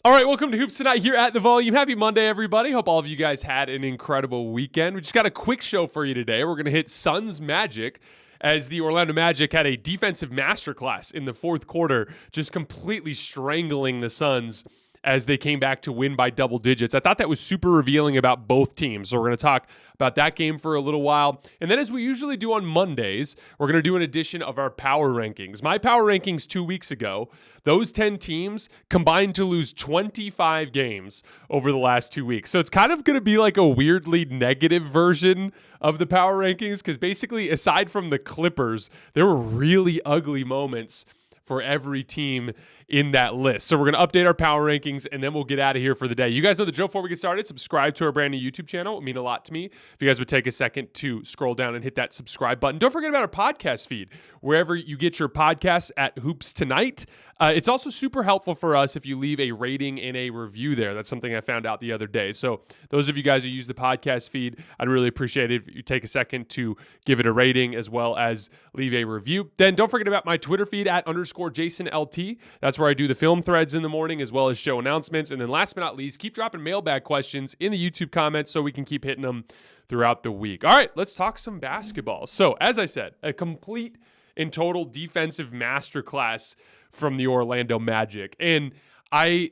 All right, welcome to Hoops Tonight here at The Volume. Happy Monday, everybody. Hope all of you guys had an incredible weekend. We just got a quick show for you today. We're going to hit Suns Magic as the Orlando Magic had a defensive masterclass in the fourth quarter, just completely strangling the Suns as they came back to win by double digits. I thought that was super revealing about both teams. So we're going to talk about that game for a little while. And then as we usually do on Mondays, we're going to do an edition of our power rankings. My power rankings 2 weeks ago, those 10 teams combined to lose 25 games over the last 2 weeks. So it's kind of going to be like a weirdly negative version of the power rankings because basically, aside from the Clippers, there were really ugly moments for every team in that list. So we're going to update our power rankings, and then we'll get out of here for the day. You guys know the drill. Before we get started, subscribe to our brand new YouTube channel. It would mean a lot to me if you guys would take a second to scroll down and hit that subscribe button. Don't forget about our podcast feed, wherever you get your podcasts at Hoops Tonight. It's also super helpful for us if you leave a rating and a review there. That's something I found out the other day. So those of you guys who use the podcast feed, I'd really appreciate it if you take a second to give it a rating as well as leave a review. Then don't forget about my Twitter feed at _JasonLT. That's where I do the film threads in the morning as well as show announcements. And then last but not least, keep dropping mailbag questions in the YouTube comments so we can keep hitting them throughout the week. All right, let's talk some basketball. So as I said, a complete and total defensive masterclass from the Orlando Magic. And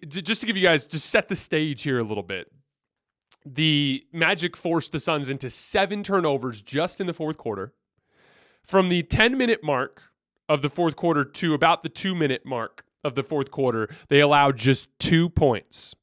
just to give you guys, just set the stage here a little bit. The Magic forced the Suns into 7 turnovers just in the fourth quarter. From the 10-minute mark of the fourth quarter to about the 2-minute mark of the fourth quarter, they allowed just 2 points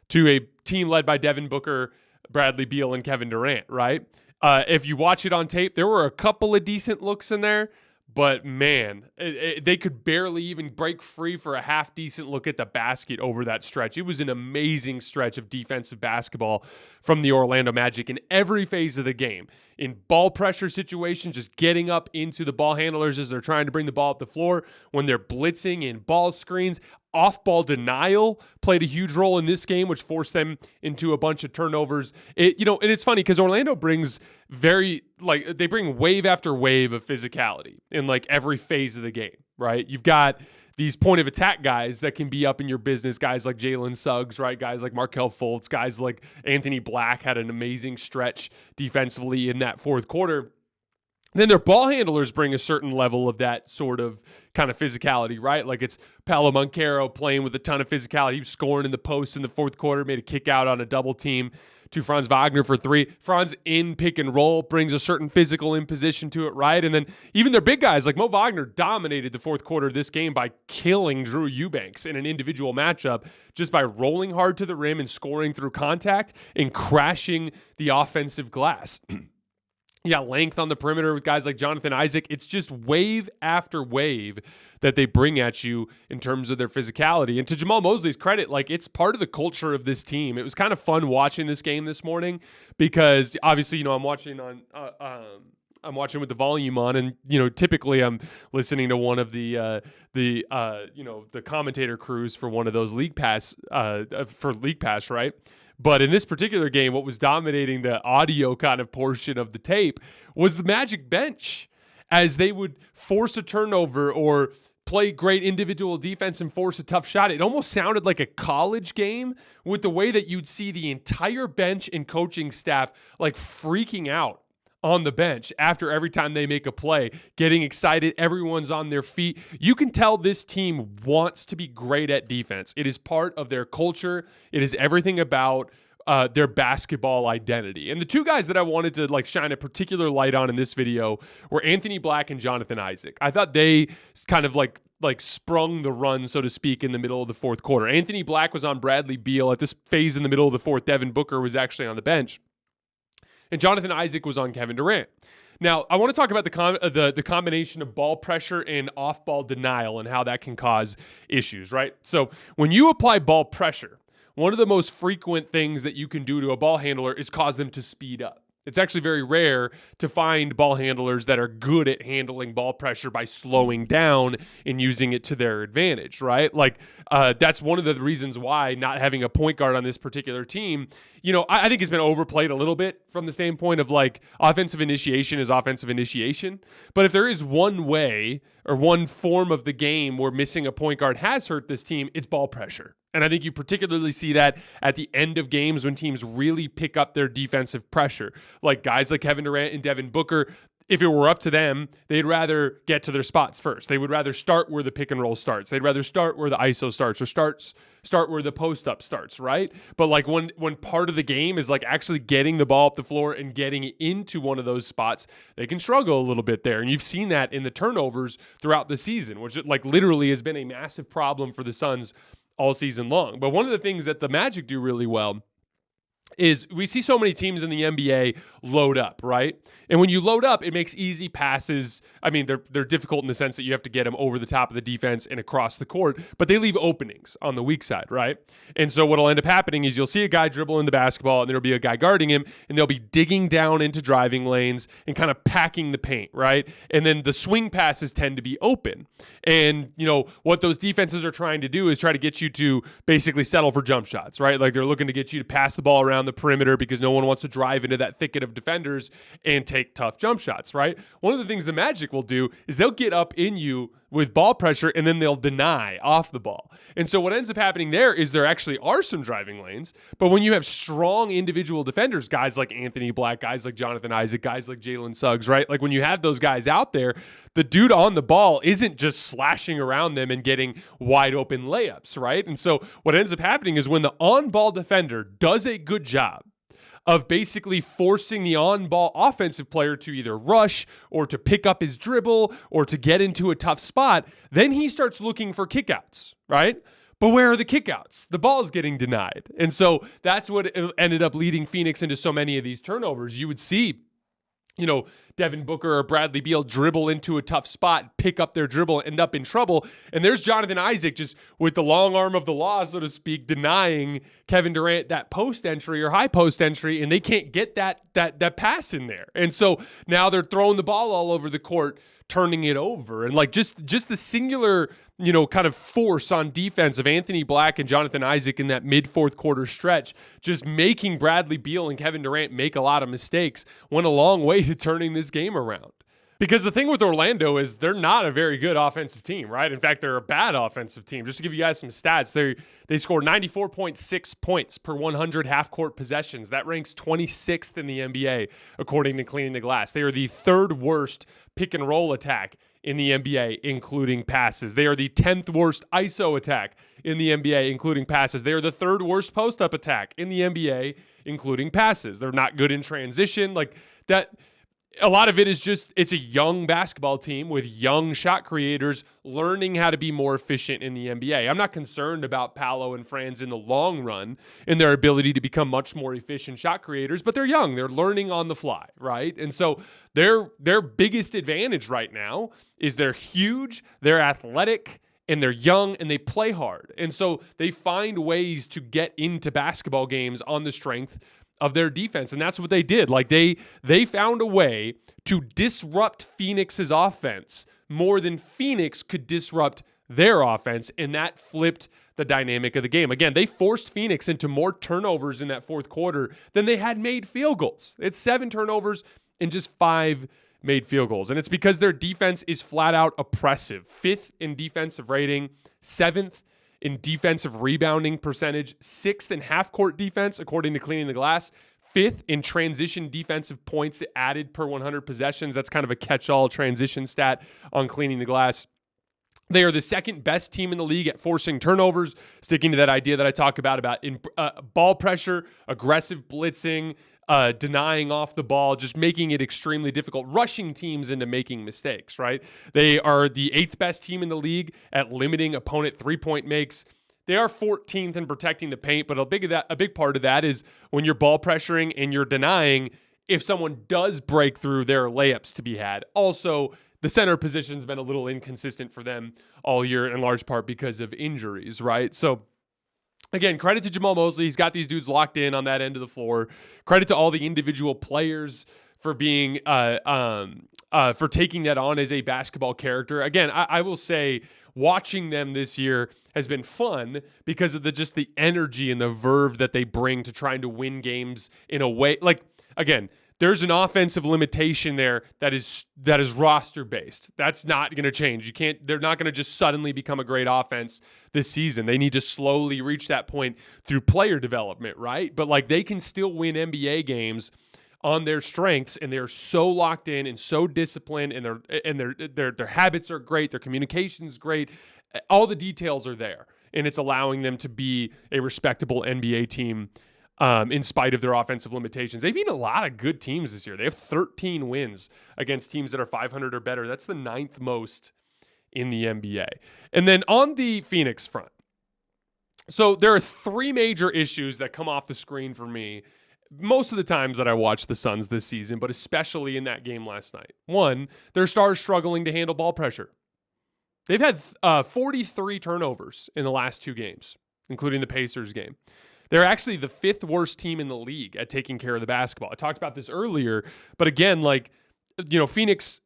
to a team led by Devin Booker, Bradley Beal, and Kevin Durant, right? If you watch it on tape, there were a couple of decent looks in there, but man, they could barely even break free for a half-decent look at the basket over that stretch. It was an amazing stretch of defensive basketball from the Orlando Magic in every phase of the game. In ball pressure situations, just getting up into the ball handlers as they're trying to bring the ball up the floor, when they're blitzing in ball screens. Off-ball denial played a huge role in this game, which forced them into a bunch of turnovers. And it's funny because Orlando brings they bring wave after wave of physicality in like every phase of the game, right? You've got these point of attack guys that can be up in your business, guys like Jalen Suggs, right? Guys like Markelle Fultz, guys like Anthony Black had an amazing stretch defensively in that fourth quarter. Then their ball handlers bring a certain level of that sort of kind of physicality, right? Like it's Paolo Banchero playing with a ton of physicality. He was scoring in the post in the fourth quarter, made a kick out on a double team to Franz Wagner for 3. Franz in pick and roll brings a certain physical imposition to it, right? And then even their big guys like Mo Wagner dominated the fourth quarter of this game by killing Drew Eubanks in an individual matchup just by rolling hard to the rim and scoring through contact and crashing the offensive glass. You got length on the perimeter with guys like Jonathan Isaac. It's just wave after wave that they bring at you in terms of their physicality. And to Jamal Mosley's credit, like it's part of the culture of this team. It was kind of fun watching this game this morning because obviously, I'm watching with the volume on, and typically I'm listening to one of the commentator crews for one of those League Pass League Pass, right? But in this particular game, what was dominating the audio kind of portion of the tape was the Magic bench as they would force a turnover or play great individual defense and force a tough shot. It almost sounded like a college game with the way that you'd see the entire bench and coaching staff like freaking out on the bench after every time they make a play, getting excited. Everyone's on their feet. You can tell this team wants to be great at defense. It is part of their culture. It is everything about their basketball identity. And the two guys that I wanted to shine a particular light on in this video were Anthony Black and Jonathan Isaac. I thought they kind of like sprung the run, so to speak, in the middle of the fourth quarter. Anthony Black was on Bradley Beal. At this phase in the middle of the fourth, Devin Booker was actually on the bench. And Jonathan Isaac was on Kevin Durant. Now, I want to talk about the combination of ball pressure and off-ball denial and how that can cause issues, right? So when you apply ball pressure, one of the most frequent things that you can do to a ball handler is cause them to speed up. It's actually very rare to find ball handlers that are good at handling ball pressure by slowing down and using it to their advantage, right? That's one of the reasons why not having a point guard on this particular team, I think it's been overplayed a little bit from the standpoint of offensive initiation is offensive initiation. But if there is one way or one form of the game where missing a point guard has hurt this team, it's ball pressure. And I think you particularly see that at the end of games when teams really pick up their defensive pressure. Like guys like Kevin Durant and Devin Booker, if it were up to them, they'd rather get to their spots first. They would rather start where the pick and roll starts. They'd rather start where the ISO starts or start where the post up starts, right? But like when part of the game is like actually getting the ball up the floor and getting into one of those spots, they can struggle a little bit there. And you've seen that in the turnovers throughout the season, which like literally has been a massive problem for the Suns all season long. But one of the things that the Magic do really well is we see so many teams in the NBA load up, right? And when you load up, it makes easy passes. I mean, they're difficult in the sense that you have to get them over the top of the defense and across the court, but they leave openings on the weak side, right? And so what'll end up happening is you'll see a guy dribble in the basketball and there'll be a guy guarding him and they'll be digging down into driving lanes and kind of packing the paint, right? And then the swing passes tend to be open. And, you know, what those defenses are trying to do is try to get you to basically settle for jump shots, right? Like they're looking to get you to pass the ball around the perimeter because no one wants to drive into that thicket of defenders and take tough jump shots, right? One of the things the Magic will do is they'll get up in you with ball pressure and then they'll deny off the ball. And so what ends up happening there is there actually are some driving lanes, but when you have strong individual defenders, guys like Anthony Black, guys like Jonathan Isaac, guys like Jalen Suggs, right? Like when you have those guys out there, the dude on the ball isn't just slashing around them and getting wide open layups, right? And so what ends up happening is when the on-ball defender does a good job of basically forcing the on-ball offensive player to either rush or to pick up his dribble or to get into a tough spot, then he starts looking for kickouts, right? But where are the kickouts? The ball is getting denied. And so that's what ended up leading Phoenix into so many of these turnovers. You would see, you know, Devin Booker or Bradley Beal dribble into a tough spot, pick up their dribble, end up in trouble. And there's Jonathan Isaac just with the long arm of the law, so to speak, denying Kevin Durant that post entry or high post entry, and they can't get that pass in there. And so now they're throwing the ball all over the court, turning it over. And like just the singular, you know, kind of force on defense of Anthony Black and Jonathan Isaac in that mid-fourth quarter stretch, just making Bradley Beal and Kevin Durant make a lot of mistakes, went a long way to turning this game around. Because the thing with Orlando is they're not a very good offensive team, right? In fact, they're a bad offensive team. Just to give you guys some stats, they scored 94.6 points per 100 half-court possessions. That ranks 26th in the NBA, according to Cleaning the Glass. They are the third worst pick-and-roll attack in the NBA, including passes. They are the 10th worst ISO attack in the NBA, including passes. They are the third worst post-up attack in the NBA, including passes. They're not good in transition. Like that. A lot of it is just, it's a young basketball team with young shot creators learning how to be more efficient in the NBA. I'm not concerned about Paolo and Franz in the long run in their ability to become much more efficient shot creators, but they're young. They're learning on the fly, right? And so their biggest advantage right now is they're huge, they're athletic, and they're young, and they play hard. And so they find ways to get into basketball games on the strength of their defense, and that's what they did. Like they found a way to disrupt Phoenix's offense more than Phoenix could disrupt their offense, and that flipped the dynamic of the game. Again, they forced Phoenix into more turnovers in that fourth quarter than they had made field goals. It's 7 turnovers and just 5 made field goals, and it's because their defense is flat out oppressive. 5th in defensive rating, 7th in defensive rebounding percentage, 6th in half-court defense, according to Cleaning the Glass, 5th in transition defensive points added per 100 possessions. That's kind of a catch-all transition stat on Cleaning the Glass. They are the second best team in the league at forcing turnovers, sticking to that idea that I talk about ball pressure, aggressive blitzing, denying off the ball, just making it extremely difficult, rushing teams into making mistakes, right? They are the 8th best team in the league at limiting opponent three-point makes. They are 14th in protecting the paint, but a big part of that is when you're ball pressuring and you're denying, if someone does break through, there are layups to be had. Also, the center position's been a little inconsistent for them all year, in large part because of injuries, right? So again, credit to Jamal Mosley. He's got these dudes locked in on that end of the floor. Credit to all the individual players for being for taking that on as a basketball character. Again, I will say watching them this year has been fun because of the energy and the verve that they bring to trying to win games in a way. Like, again, there's an offensive limitation there that is roster based. That's not going to change. They're not going to just suddenly become a great offense this season. They need to slowly reach that point through player development, right? But like they can still win NBA games on their strengths, and they're so locked in and so disciplined, and their habits are great, their communication's great. All the details are there, and it's allowing them to be a respectable NBA team in spite of their offensive limitations. They've beaten a lot of good teams this year. They have 13 wins against teams that are 500 or better. That's the 9th most in the NBA. And then on the Phoenix front, so there are 3 major issues that come off the screen for me most of the times that I watch the Suns this season, but especially in that game last night. 1, their stars struggling to handle ball pressure. They've had 43 turnovers in the last 2 games, including the Pacers game. They're actually the 5th worst team in the league at taking care of the basketball. I talked about this earlier, but again, Phoenix,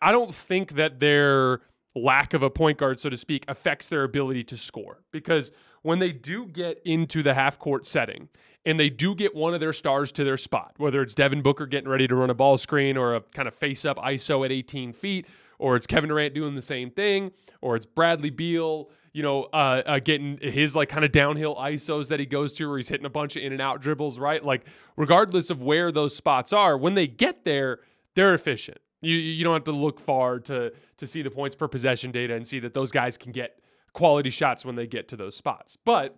I don't think that their lack of a point guard, so to speak, affects their ability to score, because when they do get into the half-court setting and they do get one of their stars to their spot, whether it's Devin Booker getting ready to run a ball screen or a kind of face-up ISO at 18 feet, or it's Kevin Durant doing the same thing, or it's Bradley Beal, getting his like kind of downhill ISOs that he goes to, where he's hitting a bunch of in and out dribbles, right? Like regardless of where those spots are, when they get there, they're efficient. You don't have to look far to see the points per possession data and see that those guys can get quality shots when they get to those spots. But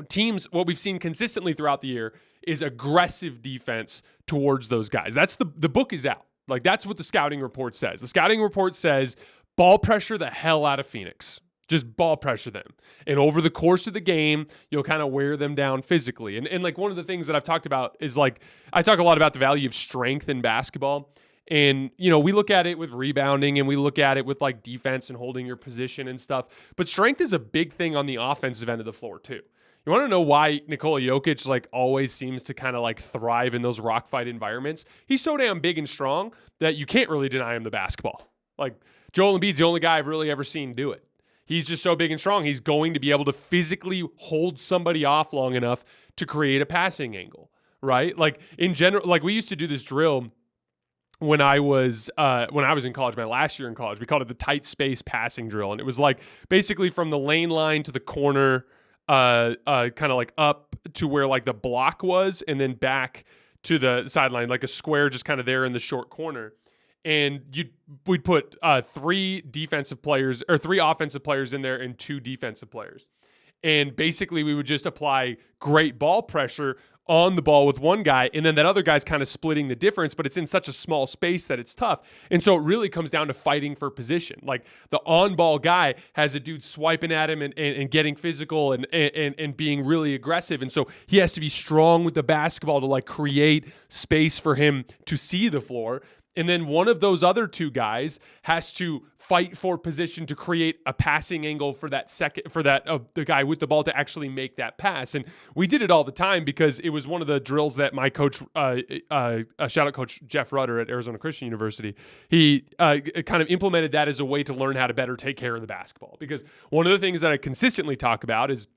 teams, what we've seen consistently throughout the year is aggressive defense towards those guys. That's the book is out. Like that's what the scouting report says. The scouting report says ball pressure the hell out of Phoenix. Just ball pressure them. And over the course of the game, you'll kind of wear them down physically. And like one of the things that I've talked about is like, I talk a lot about the value of strength in basketball. And, we look at it with rebounding and we look at it with like defense and holding your position and stuff. But strength is a big thing on the offensive end of the floor too. You want to know why Nikola Jokic like always seems to kind of like thrive in those rock fight environments? He's so damn big and strong that you can't really deny him the basketball. Like Joel Embiid's the only guy I've really ever seen do it. He's just so big and strong. He's going to be able to physically hold somebody off long enough to create a passing angle, right? Like in general, like we used to do this drill when I was in college, my last year in college. We called it the tight space passing drill, and it was like basically from the lane line to the corner, kind of like up to where like the block was, and then back to the sideline, like a square, just kind of there in the short corner. And we'd put 3 offensive players in there and 2 defensive players. And basically we would just apply great ball pressure on the ball with one guy, and then that other guy's kind of splitting the difference, but it's in such a small space that it's tough. And so it really comes down to fighting for position. Like the on-ball guy has a dude swiping at him and getting physical and being really aggressive. And so he has to be strong with the basketball to like create space for him to see the floor. And then one of those other 2 guys has to fight for position to create a passing angle for the guy with the ball to actually make that pass. And we did it all the time because it was one of the drills that my coach, shout out Coach Jeff Rutter at Arizona Christian University, he kind of implemented that as a way to learn how to better take care of the basketball. Because one of the things that I consistently talk about is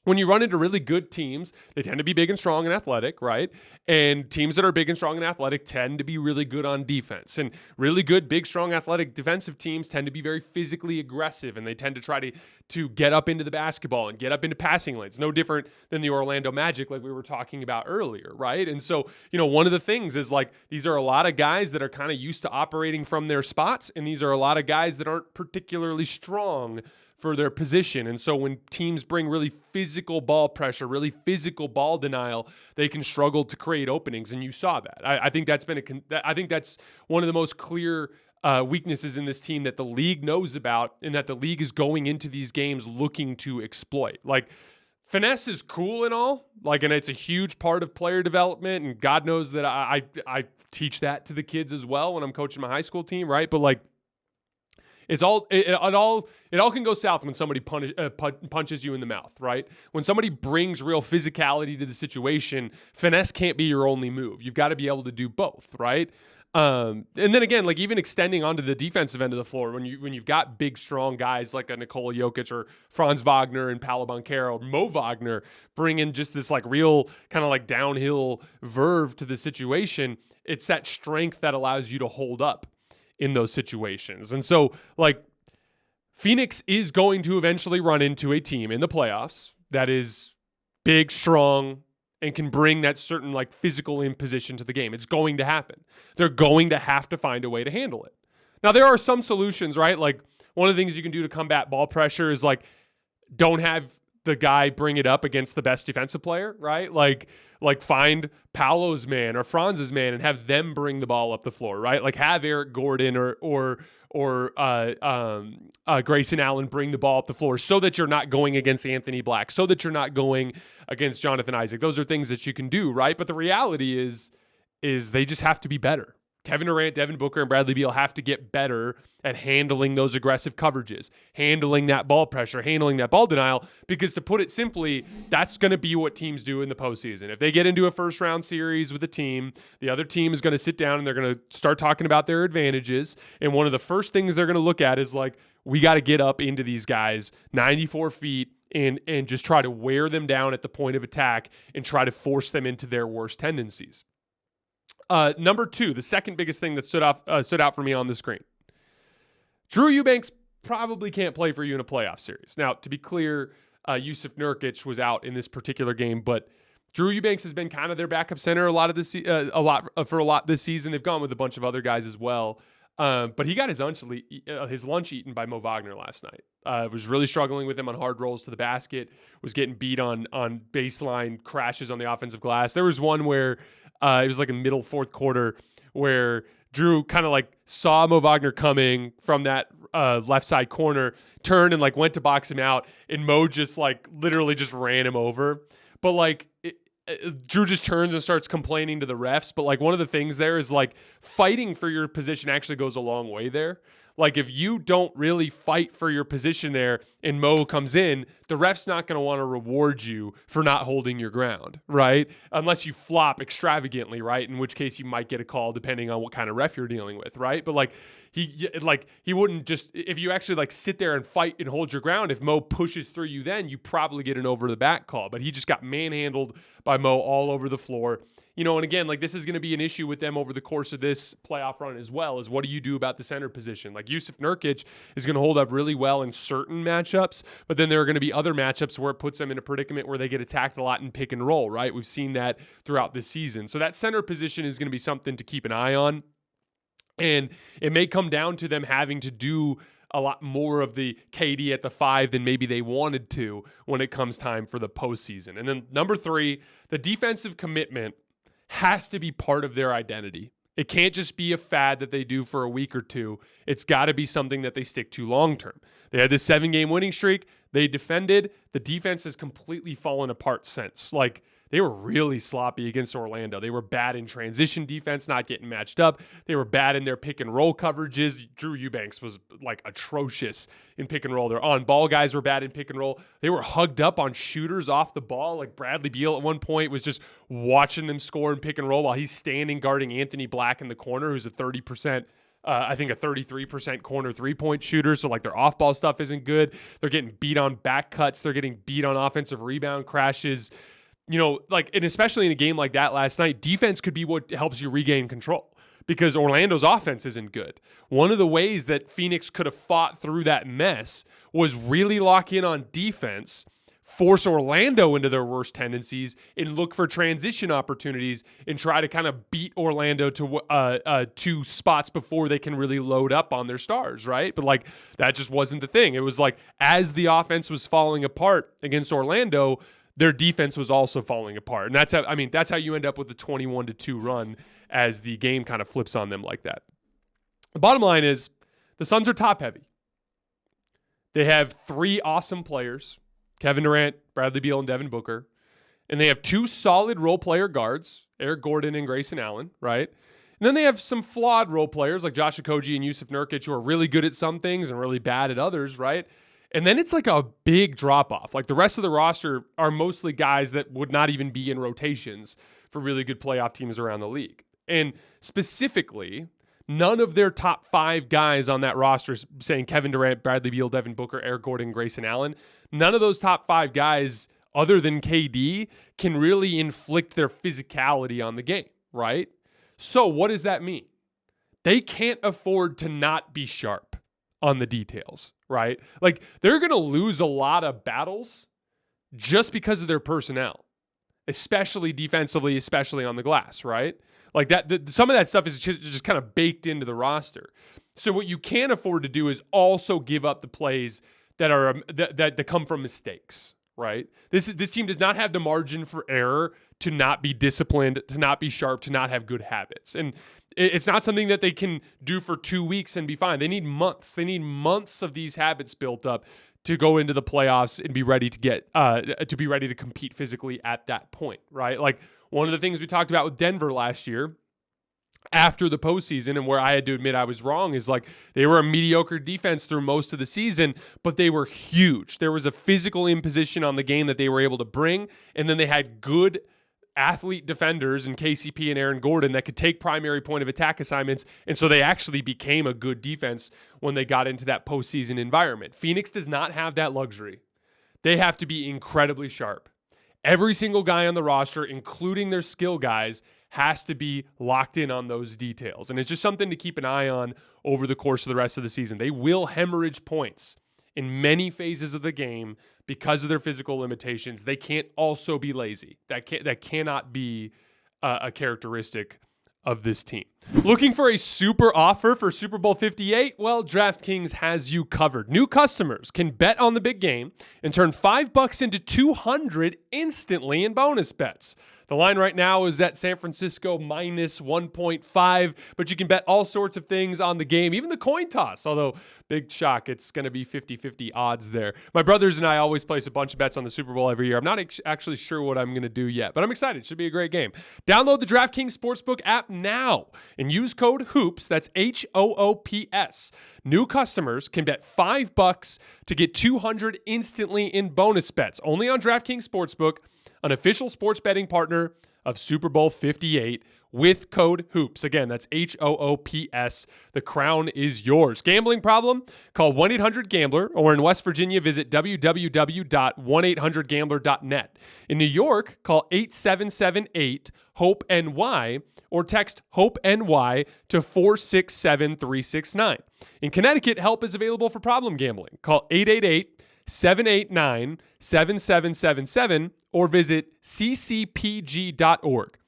when you run into really good teams, they tend to be big and strong and athletic, right? And teams that are big and strong and athletic tend to be really good on defense. And really good, big, strong, athletic defensive teams tend to be very physically aggressive, and they tend to try to get up into the basketball and get up into passing lanes. No different than the Orlando Magic like we were talking about earlier, right? And so, one of the things is like these are a lot of guys that are kind of used to operating from their spots, and these are a lot of guys that aren't particularly strong for their position. And so when teams bring really physical ball pressure, really physical ball denial, they can struggle to create openings. And you saw that. I think that's one of the most clear weaknesses in this team that the league knows about, and that the league is going into these games looking to exploit. Like finesse is cool and all, like, and it's a huge part of player development. And God knows that I teach that to the kids as well when I'm coaching my high school team, right? But like, it all can go south when somebody punches you in the mouth, right? When somebody brings real physicality to the situation, finesse can't be your only move. You've got to be able to do both, right? And then again, like even extending onto the defensive end of the floor, when you've got big, strong guys like a Nikola Jokic or Franz Wagner and Paolo Banchero, Mo Wagner, bring in just this like real kind of like downhill verve to the situation. It's that strength that allows you to hold up in those situations. And so like Phoenix is going to eventually run into a team in the playoffs that is big, strong, and can bring that certain like physical imposition to the game. It's going to happen. They're going to have to find a way to handle it. Now, there are some solutions, right? Like one of the things you can do to combat ball pressure is like don't have the guy bring it up against the best defensive player, right? Like find Paolo's man or Franz's man and have them bring the ball up the floor, right? Like have Eric Gordon or Grayson Allen bring the ball up the floor so that you're not going against Anthony Black, so that you're not going against Jonathan Isaac. Those are things that you can do, right? But the reality is they just have to be better. Kevin Durant, Devin Booker, and Bradley Beal have to get better at handling those aggressive coverages, handling that ball pressure, handling that ball denial, because to put it simply, that's going to be what teams do in the postseason. If they get into a first-round series with a team, the other team is going to sit down and they're going to start talking about their advantages, and one of the first things they're going to look at is like, we got to get up into these guys 94 feet and just try to wear them down at the point of attack and try to force them into their worst tendencies. Number 2, the second biggest thing that stood out for me on the screen. Drew Eubanks probably can't play for you in a playoff series. Now, to be clear, Jusuf Nurkic was out in this particular game, but Drew Eubanks has been kind of their backup center for a lot this season. They've gone with a bunch of other guys as well. But he got his lunch eaten by Mo Wagner last night. Was really struggling with him on hard rolls to the basket, was getting beat on baseline crashes on the offensive glass. There was one where it was like a middle fourth quarter where Drew kind of like saw Mo Wagner coming from that left side corner, turned and like went to box him out, and Mo just like literally just ran him over. But like Drew just turns and starts complaining to the refs. But like one of the things there is like fighting for your position actually goes a long way there. Like if you don't really fight for your position there and Mo comes in, the ref's not going to want to reward you for not holding your ground, right? Unless you flop extravagantly, right? In which case you might get a call depending on what kind of ref you're dealing with, right? But like he wouldn't just, if you actually like sit there and fight and hold your ground, if Mo pushes through you, then you probably get an over the back call. But he just got manhandled by Mo all over the floor. You know, and again, like this is going to be an issue with them over the course of this playoff run as well, is what do you do about the center position? Like Jusuf Nurkic is going to hold up really well in certain matchups, but then there are going to be other matchups where it puts them in a predicament where they get attacked a lot in pick and roll, right? We've seen that throughout this season. So that center position is going to be something to keep an eye on. And it may come down to them having to do a lot more of the KD at the 5 than maybe they wanted to when it comes time for the postseason. And then number 3, the defensive commitment has to be part of their identity. It can't just be a fad that they do for a week or two. It's got to be something that they stick to long term. They had this 7-game winning streak. They defended. The defense has completely fallen apart since. Like, they were really sloppy against Orlando. They were bad in transition defense, not getting matched up. They were bad in their pick and roll coverages. Drew Eubanks was like atrocious in pick and roll. Their on-ball guys were bad in pick and roll. They were hugged up on shooters off the ball. Like Bradley Beal at one point was just watching them score in pick and roll while he's standing guarding Anthony Black in the corner, who's a 33% corner 3-point shooter. So like their off-ball stuff isn't good. They're getting beat on back cuts. They're getting beat on offensive rebound crashes. You know, like, and especially in a game like that last night, defense could be what helps you regain control because Orlando's offense isn't good. One of the ways that Phoenix could have fought through that mess was really lock in on defense, force Orlando into their worst tendencies, and look for transition opportunities and try to kind of beat Orlando to 2 spots before they can really load up on their stars, right? But like that just wasn't the thing. It was like as the offense was falling apart against Orlando, their defense was also falling apart. And that's how you end up with the 21-2 run as the game kind of flips on them like that. The bottom line is the Suns are top heavy. They have 3 awesome players, Kevin Durant, Bradley Beal, and Devin Booker. And they have 2 solid role player guards, Eric Gordon and Grayson Allen, right? And then they have some flawed role players like Josh Okogie and Jusuf Nurkic who are really good at some things and really bad at others, right? And then it's like a big drop-off. Like the rest of the roster are mostly guys that would not even be in rotations for really good playoff teams around the league. And specifically, none of their top 5 guys on that roster, saying Kevin Durant, Bradley Beal, Devin Booker, Eric Gordon, Grayson Allen, none of those top 5 guys other than KD can really inflict their physicality on the game, right? So what does that mean? They can't afford to not be sharp on the details, right? Like, they're going to lose a lot of battles just because of their personnel, especially defensively, especially on the glass, right? Like that, some of that stuff is just kind of baked into the roster. So what you can't afford to do is also give up the plays that are that come from mistakes, right? This team does not have the margin for error to not be disciplined, to not be sharp, to not have good habits. And it's not something that they can do for 2 weeks and be fine. They need months. They need months of these habits built up to go into the playoffs and be ready to compete physically at that point, right? Like, one of the things we talked about with Denver last year after the postseason, and where I had to admit I was wrong, is like, they were a mediocre defense through most of the season, but they were huge. There was a physical imposition on the game that they were able to bring, and then they had good athlete defenders in KCP and Aaron Gordon that could take primary point of attack assignments, and so they actually became a good defense when they got into that postseason environment. Phoenix does not have that luxury. They have to be incredibly sharp. Every single guy on the roster, including their skill guys, has to be locked in on those details. And it's just something to keep an eye on over the course of the rest of the season. They will hemorrhage points in many phases of the game because of their physical limitations. They can't also be lazy. That cannot be a characteristic of this team. Looking for a super offer for Super Bowl 58? Well, DraftKings has you covered. New customers can bet on the big game and turn $5 into $200 instantly in bonus bets. The line right now is at San Francisco minus 1.5, but you can bet all sorts of things on the game, even the coin toss, although big shock, it's going to be 50-50 odds there. My brothers and I always place a bunch of bets on the Super Bowl every year. I'm not actually sure what I'm going to do yet, but I'm excited. It should be a great game. Download the DraftKings Sportsbook app now and use code HOOPS, that's HOOPS. New customers can bet $5 to get $200 instantly in bonus bets, only on DraftKings Sportsbook, an official sports betting partner of Super Bowl 58, with code HOOPS. Again, that's HOOPS. The crown is yours. Gambling problem? Call 1-800-GAMBLER, or in West Virginia, visit www.1800gambler.net. In New York, call 877-8-HOPE-NY or text HOPE-NY to 467-369. In Connecticut, help is available for problem gambling. Call 888-789-7777 or visit ccpg.org.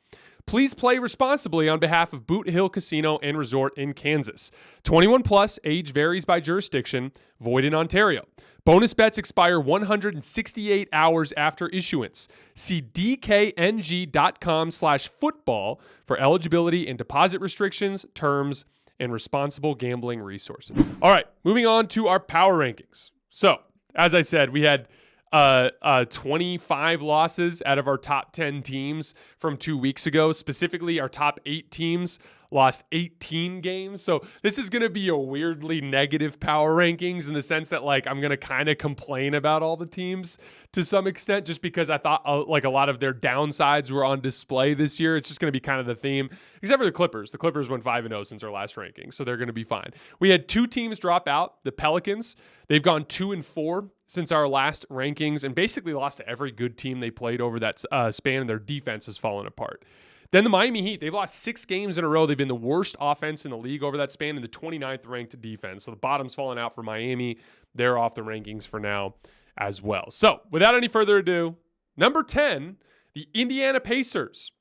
Please play responsibly on behalf of Boot Hill Casino and Resort in Kansas. 21 plus, age varies by jurisdiction, void in Ontario. Bonus bets expire 168 hours after issuance. See dkng.com/football for eligibility and deposit restrictions, terms, and responsible gambling resources. All right, moving on to our power rankings. So, as I said, we had 25 losses out of our top 10 teams from 2 weeks ago. Specifically, our top 8 teams lost 18 games. So this is going to be a weirdly negative power rankings in the sense that, like, I'm going to kind of complain about all the teams to some extent, just because I thought like a lot of their downsides were on display this year. It's just going to be kind of the theme, except for the Clippers. The Clippers went 5-0 since our last ranking, so they're going to be fine. We had 2 teams drop out. The Pelicans, they've gone 2-4 since our last rankings and basically lost to every good team they played over that span, and their defense has fallen apart. Then the Miami Heat, they've lost 6 games in a row. They've been the worst offense in the league over that span and the 29th ranked defense. So the bottom's fallen out for Miami. They're off the rankings for now as well. So without any further ado, number 10, the Indiana Pacers.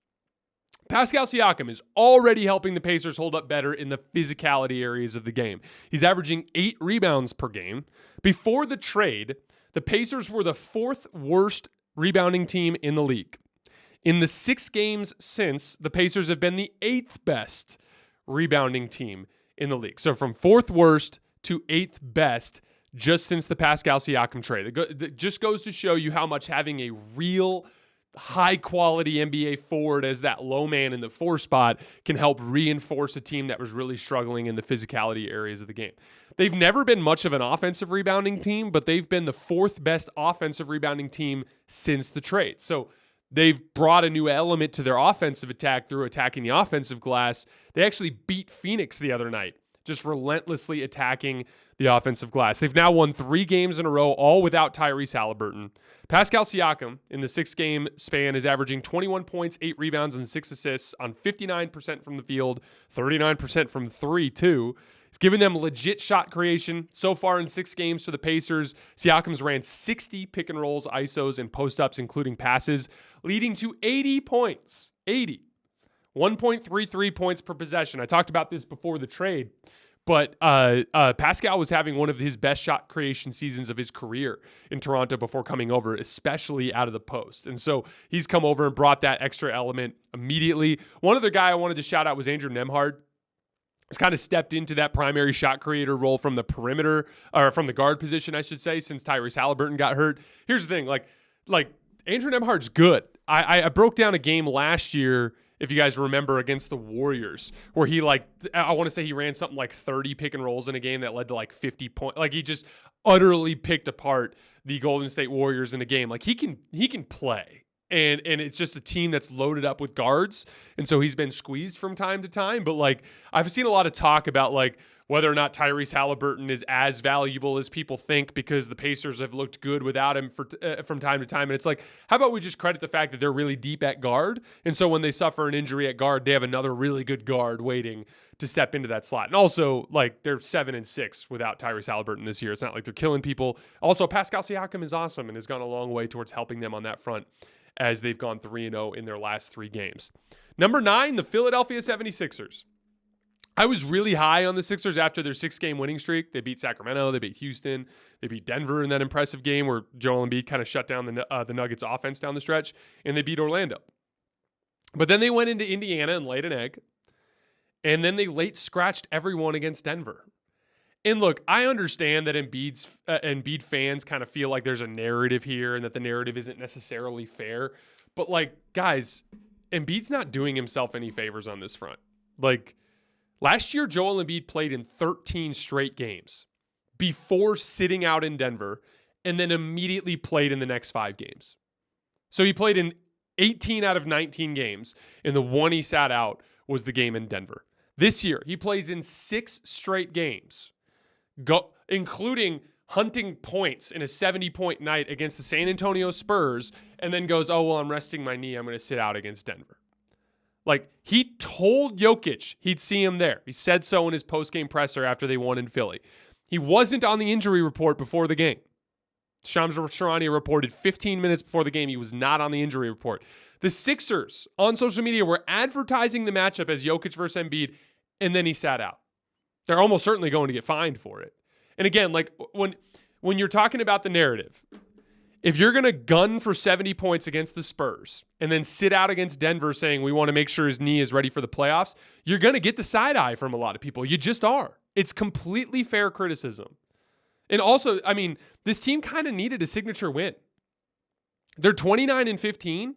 Pascal Siakam is already helping the Pacers hold up better in the physicality areas of the game. He's averaging 8 rebounds per game. Before the trade, the Pacers were the 4th worst rebounding team in the league. In the 6 games since, the Pacers have been the 8th best rebounding team in the league. So from 4th worst to 8th best just since the Pascal Siakam trade. It just goes to show you how much having a real high-quality NBA forward as that low man in the 4 spot can help reinforce a team that was really struggling in the physicality areas of the game. They've never been much of an offensive rebounding team, but they've been the 4th best offensive rebounding team since the trade. So they've brought a new element to their offensive attack through attacking the offensive glass. They actually beat Phoenix the other night, just relentlessly attacking the offensive glass. They've now won 3 games in a row, all without Tyrese Halliburton. Pascal Siakam, in the 6-game span, is averaging 21 points, 8 rebounds, and 6 assists on 59% from the field, 39% from 3, too. He's given them legit shot creation. So far in 6 games for the Pacers, Siakam's ran 60 pick and rolls, ISOs, and post-ups, including passes, leading to 80 points. 80. 1.33 points per possession. I talked about this before the trade, but Pascal was having one of his best shot creation seasons of his career in Toronto before coming over, especially out of the post. And so he's come over and brought that extra element immediately. One other guy I wanted to shout out was Andrew Nembhard. He's kind of stepped into that primary shot creator role from the perimeter, or from the guard position, I should say, since Tyrese Halliburton got hurt. Here's the thing, like Andrew Nembhard's good. I broke down a game last year, if you guys remember, against the Warriors, where he I want to say he ran something like 30 pick and rolls in a game that led to like 50 points. Like he just utterly picked apart the Golden State Warriors in a game. Like he can play. And it's just a team that's loaded up with guards. And so he's been squeezed from time to time. But like I've seen a lot of talk about like whether or not Tyrese Halliburton is as valuable as people think because the Pacers have looked good without him from time to time. And it's like, how about we just credit the fact that they're really deep at guard? And so when they suffer an injury at guard, they have another really good guard waiting to step into that slot. And also, like, they're 7-6 without Tyrese Halliburton this year. It's not like they're killing people. Also, Pascal Siakam is awesome and has gone a long way towards helping them on that front, as they've gone 3-0 in their last 3 games. Number 9, the Philadelphia 76ers. I was really high on the Sixers after their 6-game winning streak. They beat Sacramento, they beat Houston, they beat Denver in that impressive game where Joel Embiid kind of shut down the Nuggets offense down the stretch, and they beat Orlando. But then they went into Indiana and laid an egg, and then they late scratched everyone against Denver. And look, I understand that Embiid fans kind of feel like there's a narrative here and that the narrative isn't necessarily fair. But like, guys, Embiid's not doing himself any favors on this front. Like, last year, Joel Embiid played in 13 straight games before sitting out in Denver and then immediately played in the next 5 games. So he played in 18 out of 19 games, and the one he sat out was the game in Denver. This year, he plays in 6 straight games, including hunting points in a 70-point night against the San Antonio Spurs, and then goes, oh, well, I'm resting my knee. I'm going to sit out against Denver. Like, he told Jokic he'd see him there. He said so in his post-game presser after they won in Philly. He wasn't on the injury report before the game. Shams Charania reported 15 minutes before the game he was not on the injury report. The Sixers on social media were advertising the matchup as Jokic versus Embiid, and then he sat out. They're almost certainly going to get fined for it. And again, like when you're talking about the narrative, if you're going to gun for 70 points against the Spurs and then sit out against Denver saying we want to make sure his knee is ready for the playoffs, you're going to get the side eye from a lot of people. You just are. It's completely fair criticism. And also, I mean, this team kind of needed a signature win. They're 29-15,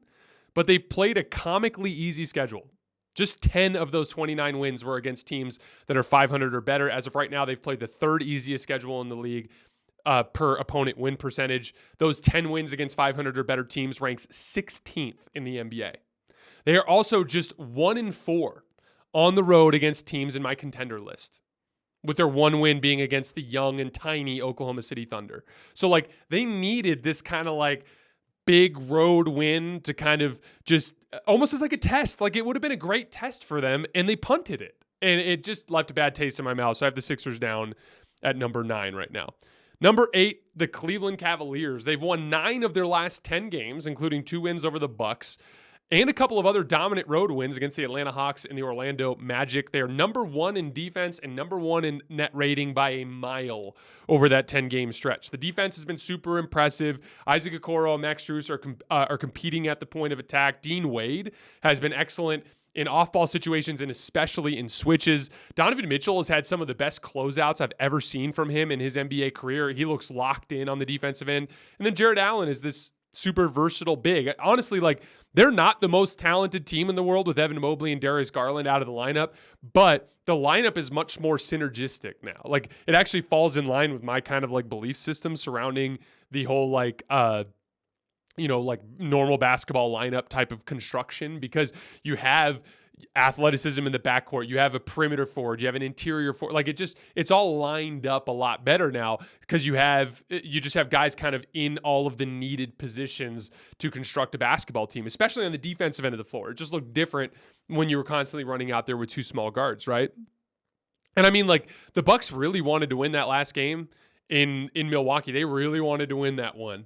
but they played a comically easy schedule. Just 10 of those 29 wins were against teams that are 500 or better. As of right now, they've played the 3rd easiest schedule in the league per opponent win percentage. Those 10 wins against 500 or better teams ranks 16th in the NBA. They are also just 1-4 on the road against teams in my contender list, with their one win being against the young and tiny Oklahoma City Thunder. So, like, they needed this kind of, like, big road win to kind of just almost as like a test. Like, it would have been a great test for them, and they punted it. And it just left a bad taste in my mouth. So I have the Sixers down at number 9 right now. Number 8, the Cleveland Cavaliers. They've won 9 of their last 10 games, including 2 wins over the Bucks and a couple of other dominant road wins against the Atlanta Hawks and the Orlando Magic. They are number 1 in defense and number 1 in net rating by a mile over that 10-game stretch. The defense has been super impressive. Isaac Okoro and Max Strus are competing at the point of attack. Dean Wade has been excellent in off-ball situations and especially in switches. Donovan Mitchell has had some of the best closeouts I've ever seen from him in his NBA career. He looks locked in on the defensive end. And then Jared Allen is this super versatile big. Honestly, like, they're not the most talented team in the world with Evan Mobley and Darius Garland out of the lineup, but the lineup is much more synergistic now. Like, it actually falls in line with my kind of like belief system surrounding the whole like like normal basketball lineup type of construction, because you have athleticism in the backcourt, you have a perimeter forward, you have an interior forward. Like it's all lined up a lot better now, because you just have guys kind of in all of the needed positions to construct a basketball team, especially on the defensive end of the floor. It just looked different when you were constantly running out there with two small guards, right? And I mean, like, the Bucks really wanted to win that last game in Milwaukee. They really wanted to win that one.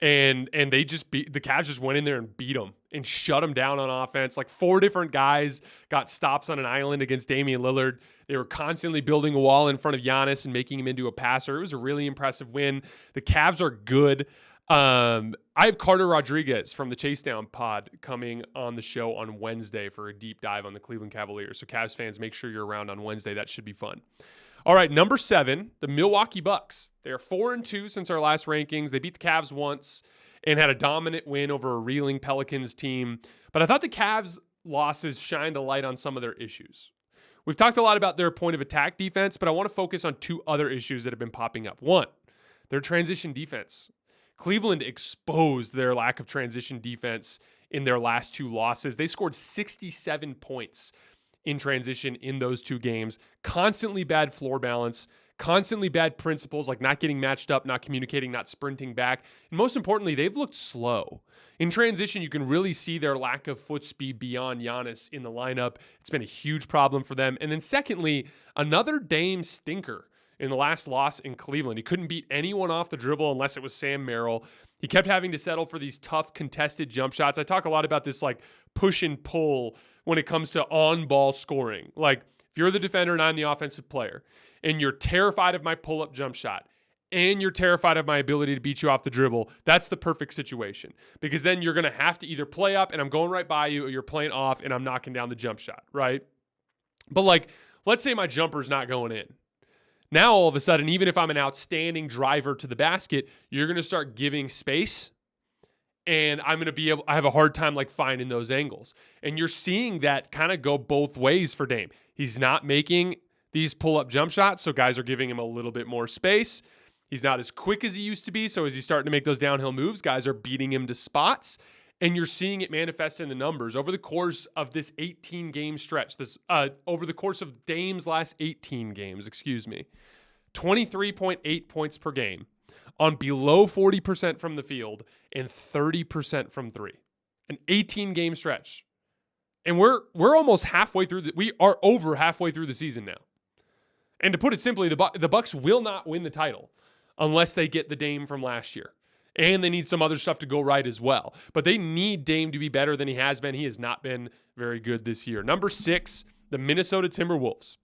And they just the Cavs just went in there and beat them and shut them down on offense. Like, 4 different guys got stops on an island against Damian Lillard. They were constantly building a wall in front of Giannis and making him into a passer. It was a really impressive win. The Cavs are good. I have Carter Rodriguez from the Chase Down pod coming on the show on Wednesday for a deep dive on the Cleveland Cavaliers. So Cavs fans, make sure you're around on Wednesday. That should be fun. All right, number 7, the Milwaukee Bucks. They are 4-2 since our last rankings. They beat the Cavs once and had a dominant win over a reeling Pelicans team. But I thought the Cavs' losses shined a light on some of their issues. We've talked a lot about their point of attack defense, but I want to focus on 2 other issues that have been popping up. 1, their transition defense. Cleveland exposed their lack of transition defense in their last 2 losses. They scored 67 points in transition in those 2 games. Constantly bad floor balance, constantly bad principles, like not getting matched up, not communicating, not sprinting back. And most importantly, they've looked slow. In transition, you can really see their lack of foot speed beyond Giannis in the lineup. It's been a huge problem for them. And then secondly, another Dame stinker in the last loss in Cleveland. He couldn't beat anyone off the dribble unless it was Sam Merrill. He kept having to settle for these tough contested jump shots. I talk a lot about this, like, push and pull when it comes to on-ball scoring. Like, if you're the defender and I'm the offensive player, and you're terrified of my pull-up jump shot, and you're terrified of my ability to beat you off the dribble, that's the perfect situation. Because then you're going to have to either play up and I'm going right by you, or you're playing off and I'm knocking down the jump shot, right? But, like, let's say my jumper's not going in. Now, all of a sudden, even if I'm an outstanding driver to the basket, you're going to start giving space, and I'm going to I have a hard time, like, finding those angles. And you're seeing that kind of go both ways for Dame. He's not making these pull-up jump shots, so guys are giving him a little bit more space. He's not as quick as he used to be, so as he's starting to make those downhill moves, guys are beating him to spots. And you're seeing it manifest in the numbers over the course of this 18-game stretch. Over the course of Dame's last 18 games, 23.8 points per game on below 40% from the field and 30% from 3. An 18-game stretch. And we're almost halfway through. We are over halfway through the season now. And to put it simply, the Bucks will not win the title unless they get the Dame from last year. And they need some other stuff to go right as well. But they need Dame to be better than he has been. He has not been very good this year. Number 6, the Minnesota Timberwolves.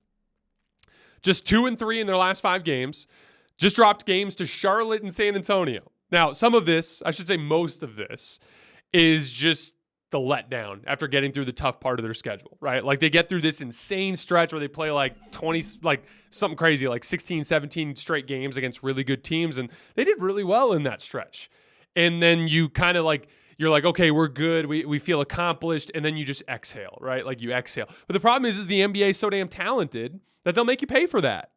Just 2-3 in their last 5 games. Just dropped games to Charlotte and San Antonio. Now, some of this, I should say most of this, is just the letdown after getting through the tough part of their schedule, right? Like, they get through this insane stretch where they play like 20, like something crazy, like 16, 17 straight games against really good teams. And they did really well in that stretch. And then you kind of like, you're like, okay, we're good. We feel accomplished. And then you just exhale, right? Like, you exhale. But the problem is the NBA is so damn talented that they'll make you pay for that.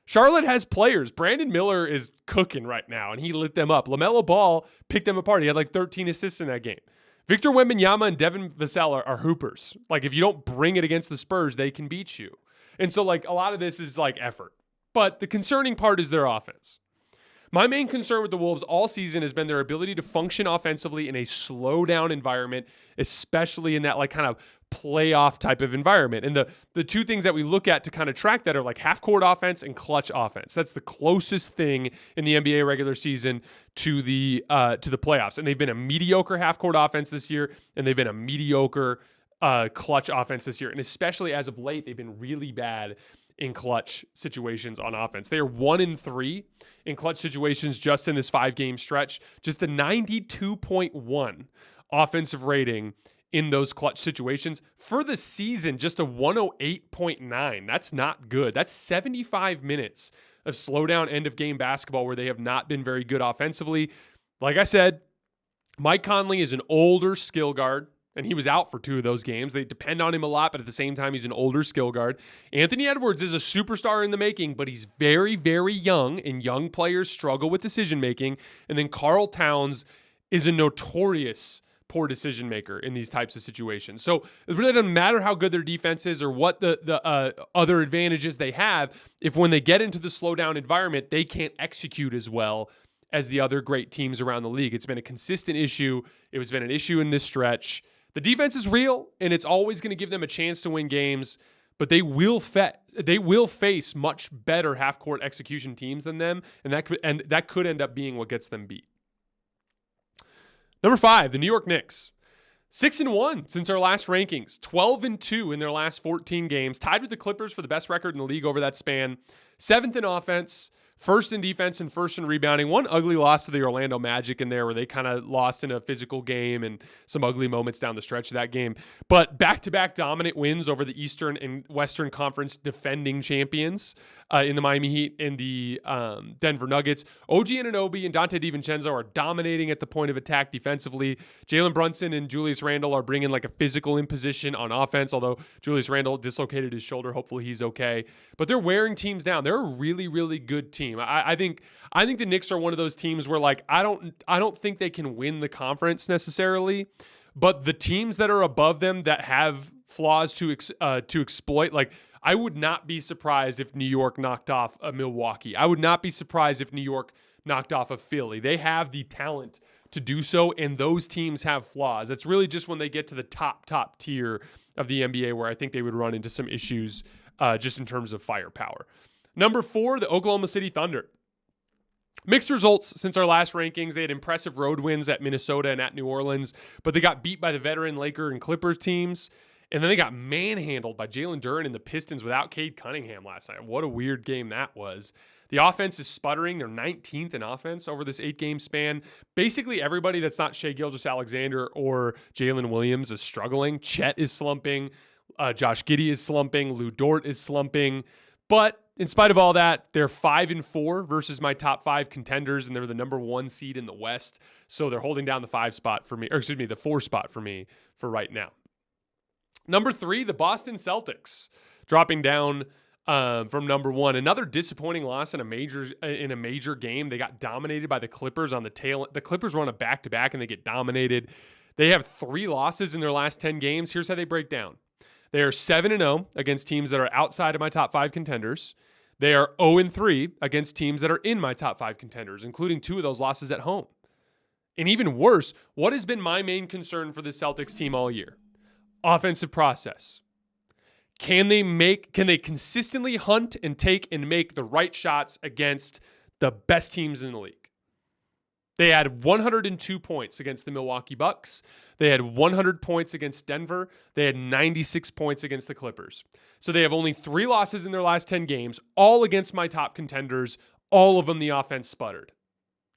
Charlotte has players. Brandon Miller is cooking right now, and he lit them up. LaMelo Ball picked them apart. He had like 13 assists in that game. Victor Wembanyama and Devin Vassell are hoopers. Like, if you don't bring it against the Spurs, they can beat you. And so, like, a lot of this is like effort. But the concerning part is their offense. My main concern with the Wolves all season has been their ability to function offensively in a slow down environment, especially in that like kind of playoff type of environment. And the 2 things that we look at to kind of track that are like half court offense and clutch offense. That's the closest thing in the NBA regular season to the playoffs. And they've been a mediocre half court offense this year, and they've been a mediocre clutch offense this year. And especially as of late, they've been really bad in clutch situations on offense. They are 1-3 in clutch situations just in this 5-game stretch. Just a 92.1 offensive rating in those clutch situations. For the season, just a 108.9. That's not good. That's 75 minutes of slow down end of game basketball where they have not been very good offensively. Like I said, Mike Conley is an older skill guard, and he was out for 2 of those games. They depend on him a lot, but at the same time, he's an older skill guard. Anthony Edwards is a superstar in the making, but he's very, very young, and young players struggle with decision-making. And then Karl Towns is a notorious poor decision maker in these types of situations. So it really doesn't matter how good their defense is or what the other advantages they have. If when they get into the slowdown environment, they can't execute as well as the other great teams around the league. It's been a consistent issue. It has been an issue in this stretch. The defense is real, and it's always going to give them a chance to win games, but they will face much better half-court execution teams than them, and that could end up being what gets them beat. Number 5, the New York Knicks. 6-1 since our last rankings. 12-2 in their last 14 games. Tied with the Clippers for the best record in the league over that span. 7th in offense. First in defense and first in rebounding. One ugly loss to the Orlando Magic in there where they kind of lost in a physical game and some ugly moments down the stretch of that game. But back-to-back dominant wins over the Eastern and Western Conference defending champions in the Miami Heat and the Denver Nuggets. OG Anunoby and Dante DiVincenzo are dominating at the point of attack defensively. Jalen Brunson and Julius Randle are bringing like a physical imposition on offense, although Julius Randle dislocated his shoulder. Hopefully he's okay. But they're wearing teams down. They're a really, really good team. I think the Knicks are one of those teams where like I don't think they can win the conference necessarily, but the teams that are above them that have flaws to exploit, like I would not be surprised if New York knocked off a Milwaukee. I would not be surprised if New York knocked off a Philly. They have the talent to do so, and those teams have flaws. It's really just when they get to the top tier of the NBA where I think they would run into some issues just in terms of firepower. Number 4, the Oklahoma City Thunder. Mixed results since our last rankings. They had impressive road wins at Minnesota and at New Orleans, but they got beat by the veteran Laker and Clippers teams. And then they got manhandled by Jalen Duren and the Pistons without Cade Cunningham last night. What a weird game that was. The offense is sputtering. They're 19th in offense over this 8-game span. Basically, everybody that's not Shai Gilgeous-Alexander or Jalen Williams is struggling. Chet is slumping. Josh Giddey is slumping. Lou Dort is slumping. But in spite of all that, they're 5-4 versus my top 5 contenders, and they're the number 1 seed in the West. So they're holding down the 4 spot for me for right now. Number 3, the Boston Celtics, dropping down from number 1. Another disappointing loss in a major game. They got dominated by the Clippers on the tail. The Clippers were on a back-to-back, and they get dominated. They have 3 losses in their last 10 games. Here's how they break down. They are 7-0 against teams that are outside of my top 5 contenders. They are 0-3 against teams that are in my top 5 contenders, including 2 of those losses at home. And even worse, what has been my main concern for the Celtics team all year? Offensive process. Can they consistently hunt and take and make the right shots against the best teams in the league? They had 102 points against the Milwaukee Bucks. They had 100 points against Denver. They had 96 points against the Clippers. So they have only 3 losses in their last 10 games, all against my top contenders. All of them the offense sputtered.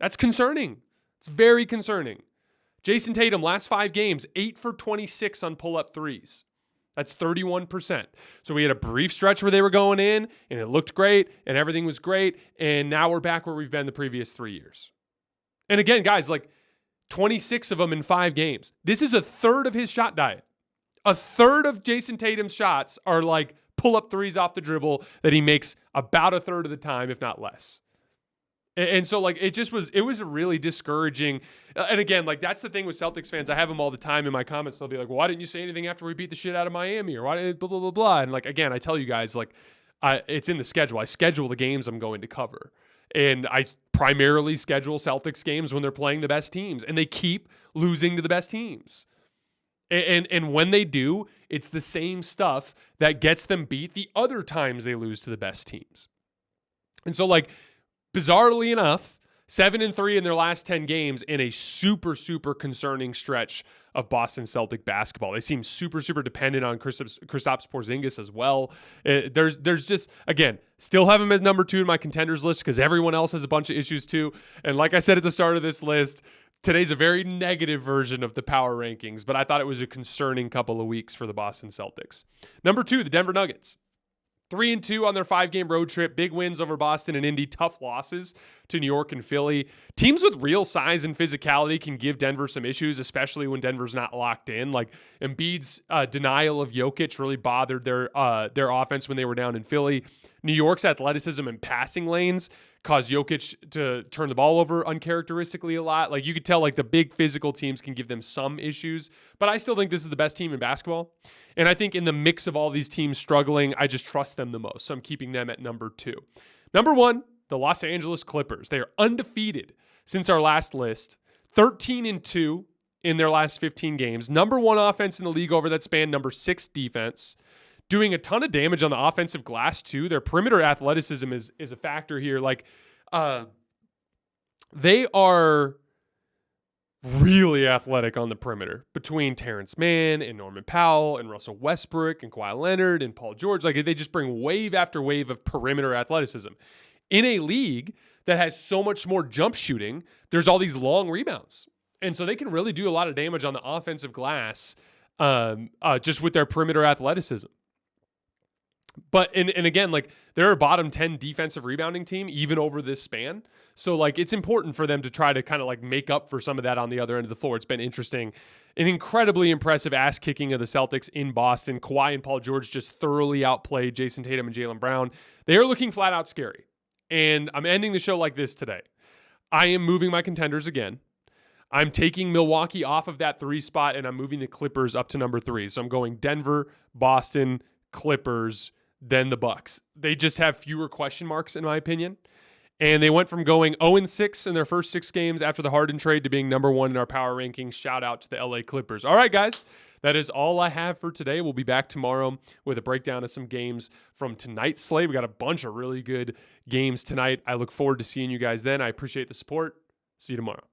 That's concerning. It's very concerning. Jason Tatum, last 5 games, 8 for 26 on pull-up threes. That's 31%. So we had a brief stretch where they were going in, and it looked great, and everything was great, and now we're back where we've been the previous 3 years. And again, guys, like 26 of them in 5 games. This is a third of his shot diet. A third of Jason Tatum's shots are like pull-up threes off the dribble that he makes about a third of the time, if not less. And so, like, it was really discouraging. And again, like, that's the thing with Celtics fans. I have them all the time in my comments. They'll be like, well, why didn't you say anything after we beat the shit out of Miami? Or why didn't blah, blah, blah, blah. And, like, again, I tell you guys, like, it's in the schedule. I schedule the games I'm going to cover. And I primarily schedule Celtics games when they're playing the best teams. And they keep losing to the best teams. And when they do, it's the same stuff that gets them beat the other times they lose to the best teams. And so, like, bizarrely enough, 7-3 in their last 10 games in a super, super concerning stretch of Boston Celtic basketball. They seem super, super dependent on Kristaps Porzingis as well. There's just, again, still have him as number 2 in my contenders list because everyone else has a bunch of issues too. And like I said at the start of this list, today's a very negative version of the power rankings, but I thought it was a concerning couple of weeks for the Boston Celtics. Number 2, the Denver Nuggets. 3-2 on their 5-game road trip. Big wins over Boston and Indy. Tough losses to New York and Philly. Teams with real size and physicality can give Denver some issues, especially when Denver's not locked in. Like Embiid's denial of Jokic really bothered their offense when they were down in Philly. New York's athleticism and passing lanes cause Jokic to turn the ball over uncharacteristically a lot. Like, you could tell, like, the big physical teams can give them some issues, but I still think this is the best team in basketball. And I think in the mix of all these teams struggling, I just trust them the most. So I'm keeping them at number 2. Number 1, the Los Angeles Clippers. They are undefeated since our last list, 13-2 in their last 15 games. Number 1 offense in the league over that span, number 6 defense. Doing a ton of damage on the offensive glass, too. Their perimeter athleticism is a factor here. Like, they are really athletic on the perimeter between Terrence Mann and Norman Powell and Russell Westbrook and Kawhi Leonard and Paul George. Like, they just bring wave after wave of perimeter athleticism. In a league that has so much more jump shooting, there's all these long rebounds. And so they can really do a lot of damage on the offensive glass just with their perimeter athleticism. But, and again, like, they're a bottom 10 defensive rebounding team, even over this span. So, like, it's important for them to try to kind of, like, make up for some of that on the other end of the floor. It's been interesting. An incredibly impressive ass kicking of the Celtics in Boston. Kawhi and Paul George just thoroughly outplayed Jason Tatum and Jaylen Brown. They are looking flat out scary. And I'm ending the show like this today. I am moving my contenders again. I'm taking Milwaukee off of that 3 spot, and I'm moving the Clippers up to number 3. So I'm going Denver, Boston, Clippers, then the Bucks. They just have fewer question marks, in my opinion. And they went from going 0-6 in their first 6 games after the Harden trade to being number 1 in our power rankings. Shout out to the LA Clippers. All right, guys, that is all I have for today. We'll be back tomorrow with a breakdown of some games from tonight's slate. We got a bunch of really good games tonight. I look forward to seeing you guys then. I appreciate the support. See you tomorrow.